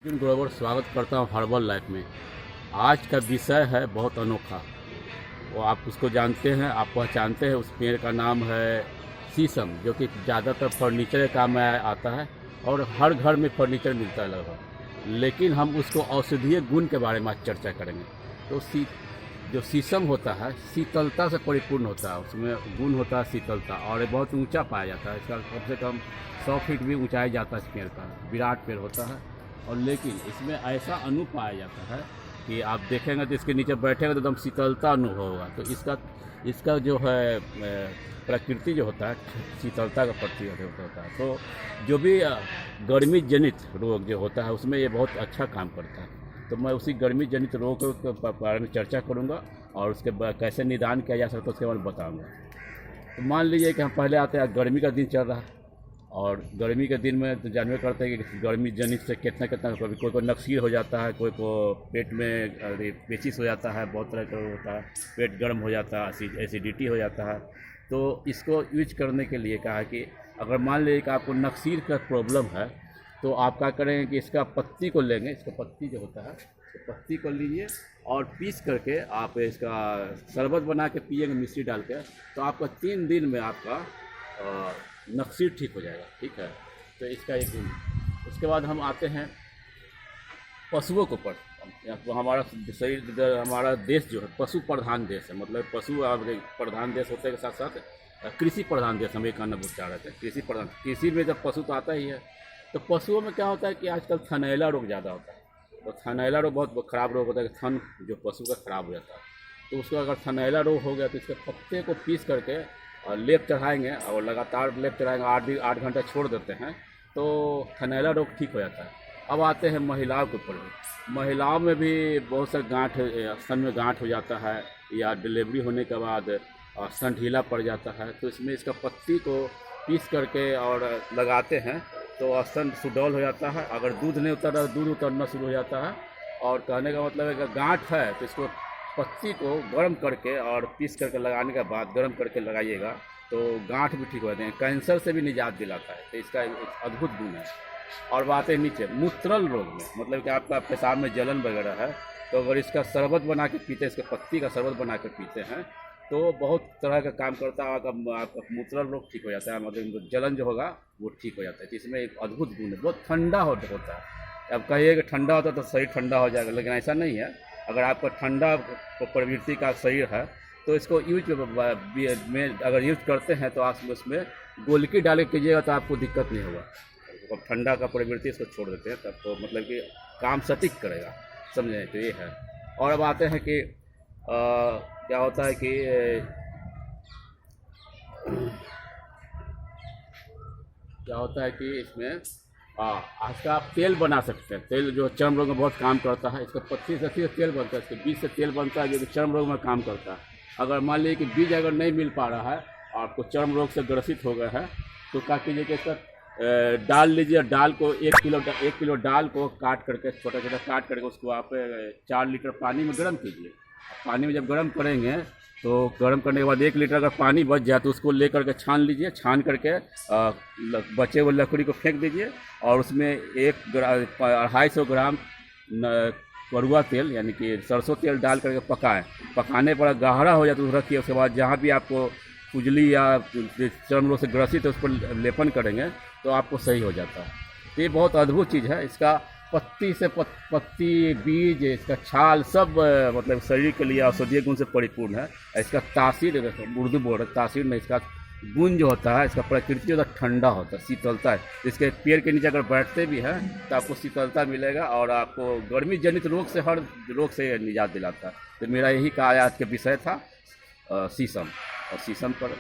अर्जुन ग्रोवर स्वागत करता हूँ हर्बल लाइफ में। आज का विषय है बहुत अनोखा। वो आप उसको जानते हैं, आप पहचानते हैं। उस पेड़ का नाम है शीशम, जो कि ज़्यादातर फर्नीचर के काम में आता है और हर घर में फर्नीचर मिलता है लगभग। लेकिन हम उसको औषधीय गुण के बारे में आज चर्चा करेंगे। तो जो शीशम होता है शीतलता से परिपूर्ण होता है, उसमें गुण होता है शीतलता, और ये बहुत ऊंचा पाया जाता है। इसका कम से कम 100 फीट भी ऊंचाई जाता है इस पेड़ का। विराट पेड़ होता है। और लेकिन इसमें ऐसा अणु पाया जाता है कि आप देखेंगे तो इसके नीचे बैठेंगे तो एकदम शीतलता अनुभव होगा। तो इसका जो है प्रकृति जो होता है शीतलता का प्रतीक होता है। तो जो भी गर्मी जनित रोग जो होता है उसमें ये बहुत अच्छा काम करता है। तो मैं उसी गर्मी जनित रोग के बारे में चर्चा करूँगा और उसके कैसे निदान किया जा सकता है उसके बारे में बताऊँगा। तो मान लीजिए कि हम पहले आते हैं, गर्मी का दिन चल रहा है और गर्मी के दिन में तो जानवे करते हैं कि गर्मी जनित से कितना कभी कोई नक्सीर हो जाता है, कोई को पेट में पेचिस हो जाता है, बहुत तरह का होता है, पेट गर्म हो जाता है, एसिडिटी हो जाता है। तो इसको यूज करने के लिए कहा कि अगर मान लीजिए कि आपको नक्सीर का प्रॉब्लम है तो आप क्या करेंगे कि इसका पत्ती को लेंगे। इसका पत्ती जो होता है तो पत्ती को लीजिए और पीस करके आप इसका शरबत बना के पिएंगे मिश्री डाल के, तो आपका 3 दिन में आपका नक्सीर ठीक हो जाएगा। ठीक है, तो इसका एक दिन। उसके बाद हम आते हैं पशुओं के ऊपर। तो हमारा शरीर, हमारा देश जो है पशु प्रधान देश है। मतलब पशु प्रधान देश होते के साथ साथ कृषि प्रधान देश हम एक अन्य चाह रहे थे। कृषि प्रधान, कृषि में जब पशु तो आता ही है। तो पशुओं में क्या होता है कि आजकल थनैला रोग ज़्यादा होता है। तो थनैला रोग बहुत ख़राब रोग होता है कि थन जो पशु का ख़राब हो जाता है। तो उसको अगर थनैला रोग हो गया तो इसके पत्ते को पीस करके और लेप चढ़ाएंगे और लगातार लेप चढ़ाएंगे, 8 घंटा छोड़ देते हैं तो थनैला रोग ठीक हो जाता है। अब आते हैं महिलाओं के ऊपर। महिलाओं में भी बहुत सारे गांठ, स्तन में गांठ हो जाता है या डिलीवरी होने के बाद स्तन ढीला पड़ जाता है। तो इसमें इसका पत्ती को पीस करके और लगाते हैं तो स्तन सुडौल हो जाता है। अगर दूध नहीं उतर रहा, दूध उतरना शुरू हो जाता है। और कहने का मतलब है कि गांठ है तो इसको पत्ती को गर्म करके और पीस करके लगाने के बाद गर्म करके लगाइएगा तो गांठ भी ठीक हो जाते हैं, कैंसर से भी निजात दिलाता है। तो इसका एक अद्भुत गुण है। और बात है नीचे मूत्रल रोग में, मतलब कि आपका पेशाब में जलन वगैरह है तो अगर इसका शरबत बना के पीते हैं, इसके पत्ती का शरबत बना के पीते हैं तो बहुत तरह का काम करता है। आपका मूत्रल रोग ठीक हो जाता है, मतलब जलन जो होगा वो ठीक हो जाता है। तो इसमें एक अद्भुत गुण है, बहुत ठंडा होता है। अब कहिए कि ठंडा होता है तो शरीर ठंडा हो जाएगा, लेकिन ऐसा नहीं है। अगर आपका ठंडा प्रवृत्ति का शरीर है तो इसको यूज में अगर यूज करते हैं तो आप उसमें गोलकी डाल के कीजिएगा तो आपको दिक्कत नहीं होगा। अब ठंडा का प्रवृत्ति इसको छोड़ देते हैं तब तो मतलब कि काम सटीक करेगा, समझें। तो ये है। और अब आते हैं कि क्या होता है कि इसमें आज का आप तेल बना सकते हैं। तेल जो चर्म रोग में बहुत काम करता है। इसका पत्ती से तेल बनता है, इसके बीज से तेल बनता है जो कि चर्म रोग में काम करता है। अगर मान लीजिए कि बीज अगर नहीं मिल पा रहा है और आपको चर्म रोग से ग्रसित हो गया है तो क्या कीजिए कि इसका डाल लीजिए। डाल को 1 किलो डाल को काट करके छोटा छोटा काट करके उसको आप 4 लीटर पानी में गर्म कीजिए। पानी में जब गर्म करेंगे तो गर्म करने के बाद 1 लीटर अगर पानी बच जाए तो उसको लेकर के छान लीजिए। छान करके बचे हुए लकड़ी को फेंक दीजिए और उसमें 250 ग्राम कड़ुआ तेल यानी कि सरसों तेल डाल करके पकाएं। पकाने पर गाढ़ा हो जाए तो रखिए। उसके बाद जहाँ भी आपको खुजली या चर्म रोग से ग्रसित है उस पर लेपन करेंगे तो आपको सही हो जाता है। तो ये बहुत अद्भुत चीज़ है। इसका पत्ती से पत्ती, बीज, इसका छाल सब मतलब शरीर के लिए औषधीय गुण से परिपूर्ण है। इसका तासीर, उर्दू बोल रहे तासीर में, इसका गुण जो होता है, इसका प्रकृति जो ठंडा होता है, शीतलता है। इसके पेड़ के नीचे अगर बैठते भी हैं तो आपको शीतलता मिलेगा और आपको गर्मी जनित रोग से, हर रोग से निजात दिलाता है। तो मेरा यही कहा आज का विषय था शीशम। और शीशम पर